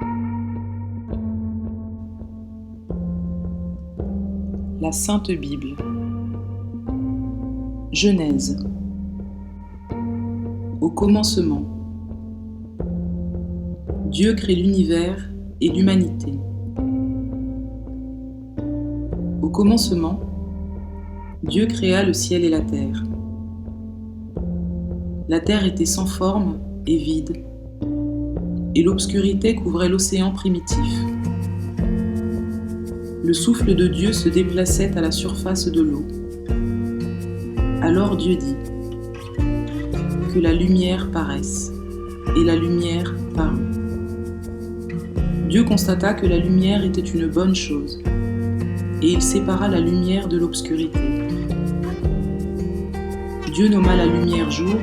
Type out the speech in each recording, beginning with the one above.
La Sainte Bible. Genèse. Au commencement, Dieu crée l'univers et l'humanité. Au commencement, Dieu créa le ciel et la terre. La terre était sans forme et vide, et l'obscurité couvrait l'océan primitif. Le souffle de Dieu se déplaçait à la surface de l'eau. Alors Dieu dit : que la lumière paraisse. Et la lumière parut. Dieu constata que la lumière était une bonne chose, et il sépara la lumière de l'obscurité. Dieu nomma la lumière jour,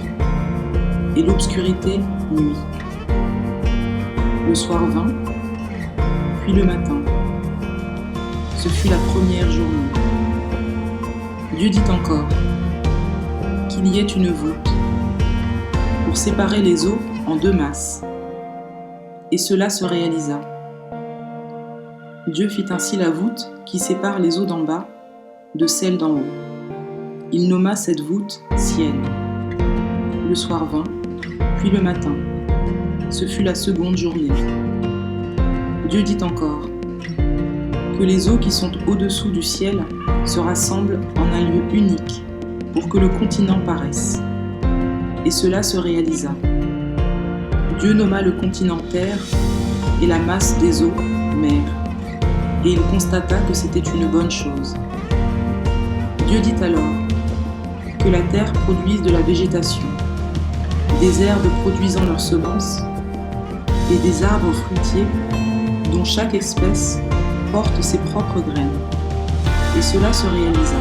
et l'obscurité nuit. Le soir vint, puis le matin. Ce fut la première journée. Dieu dit encore qu'il y ait une voûte pour séparer les eaux en deux masses. Et cela se réalisa. Dieu fit ainsi la voûte qui sépare les eaux d'en bas de celles d'en haut. Il nomma cette voûte ciel. Le soir vint, puis le matin. Ce fut la seconde journée. Dieu dit encore que les eaux qui sont au-dessous du ciel se rassemblent en un lieu unique pour que le continent paraisse. Et cela se réalisa. Dieu nomma le continent terre et la masse des eaux mer. Et il constata que c'était une bonne chose. Dieu dit alors que la terre produise de la végétation, des herbes produisant leurs semences et des arbres fruitiers dont chaque espèce porte ses propres graines. Et cela se réalisa.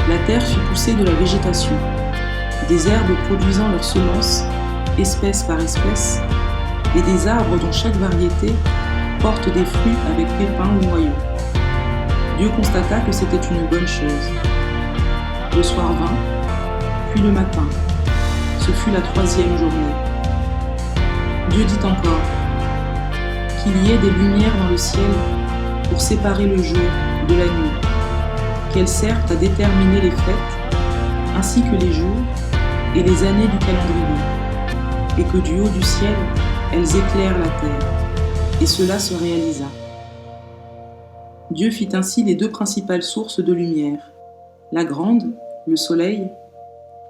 La terre fit pousser de la végétation, des herbes produisant leurs semences, espèce par espèce, et des arbres dont chaque variété porte des fruits avec pépins ou noyaux. Dieu constata que c'était une bonne chose. Le soir vint, puis le matin. Ce fut la troisième journée. Dieu dit encore qu'il y ait des lumières dans le ciel pour séparer le jour de la nuit, qu'elles servent à déterminer les fêtes, ainsi que les jours et les années du calendrier, et que du haut du ciel, elles éclairent la terre. Et cela se réalisa. Dieu fit ainsi les deux principales sources de lumière, la grande, le soleil,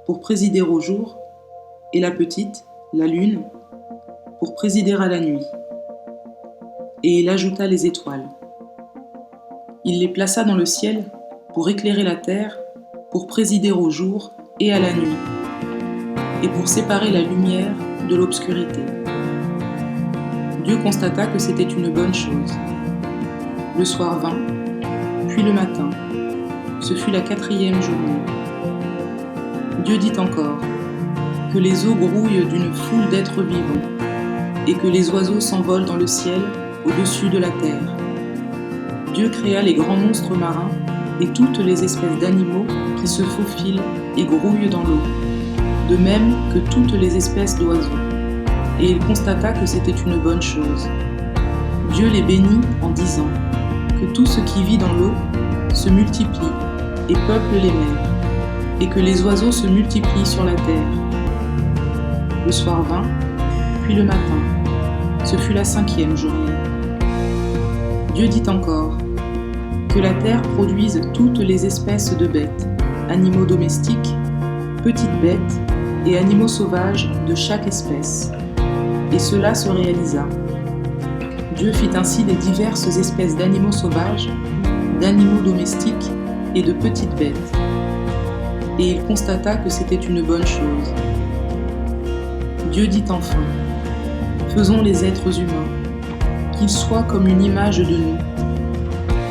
pour présider au jour, et la petite, la lune, pour présider à la nuit. Et il ajouta les étoiles. Il les plaça dans le ciel pour éclairer la terre, pour présider au jour et à la nuit, et pour séparer la lumière de l'obscurité. Dieu constata que c'était une bonne chose. Le soir vint, puis le matin. Ce fut la quatrième journée. Dieu dit encore que les eaux grouillent d'une foule d'êtres vivants et que les oiseaux s'envolent dans le ciel au-dessus de la terre. Dieu créa les grands monstres marins et toutes les espèces d'animaux qui se faufilent et grouillent dans l'eau, de même que toutes les espèces d'oiseaux. Et il constata que c'était une bonne chose. Dieu les bénit en disant que tout ce qui vit dans l'eau se multiplie et peuple les mers, et que les oiseaux se multiplient sur la terre. Le soir vint, puis le matin. Ce fut la cinquième journée. Dieu dit encore que la terre produise toutes les espèces de bêtes, animaux domestiques, petites bêtes et animaux sauvages de chaque espèce. Et cela se réalisa. Dieu fit ainsi les diverses espèces d'animaux sauvages, d'animaux domestiques et de petites bêtes. Et il constata que c'était une bonne chose. Dieu dit enfin : faisons les êtres humains, qu'ils soient comme une image de nous,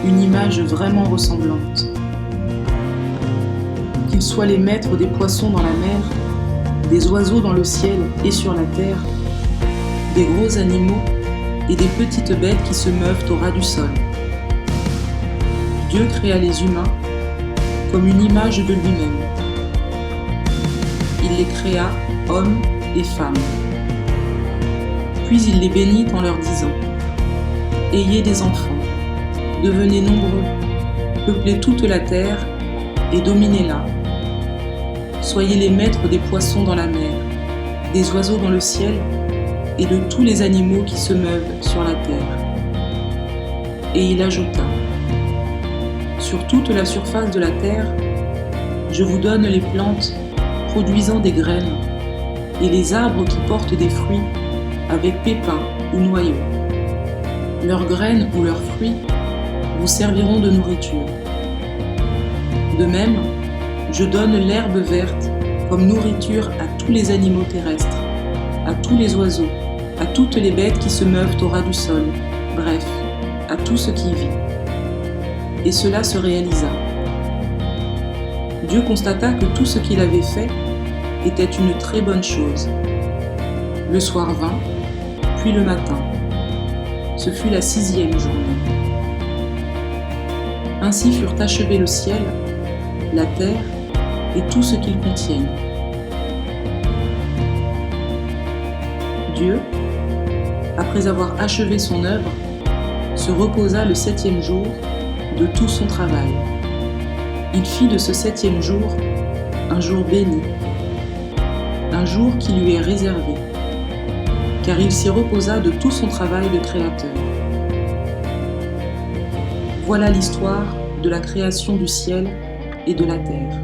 une image vraiment ressemblante. Qu'ils soient les maîtres des poissons dans la mer, des oiseaux dans le ciel et sur la terre, des gros animaux et des petites bêtes qui se meuvent au ras du sol. Dieu créa les humains comme une image de lui-même. Il les créa hommes et femmes. Puis il les bénit en leur disant : « Ayez des enfants, devenez nombreux, peuplez toute la terre et dominez-la. Soyez les maîtres des poissons dans la mer, des oiseaux dans le ciel et de tous les animaux qui se meuvent sur la terre. » Et il ajouta : « Sur toute la surface de la terre, je vous donne les plantes produisant des graines et les arbres qui portent des fruits avec pépins ou noyaux. Leurs graines ou leurs fruits vous serviront de nourriture. De même, je donne l'herbe verte comme nourriture à tous les animaux terrestres, à tous les oiseaux, à toutes les bêtes qui se meuvent au ras du sol, bref, à tout ce qui vit. » Et cela se réalisa. Dieu constata que tout ce qu'il avait fait était une très bonne chose. Le soir vint, puis le matin. Ce fut la 6e journée. Ainsi furent achevés le ciel, la terre et tout ce qu'ils contiennent. Dieu, après avoir achevé son œuvre, se reposa le 7e jour de tout son travail. Il fit de ce 7e jour un jour béni, un jour qui lui est réservé, car il s'y reposa de tout son travail de créateur. Voilà l'histoire de la création du ciel et de la terre.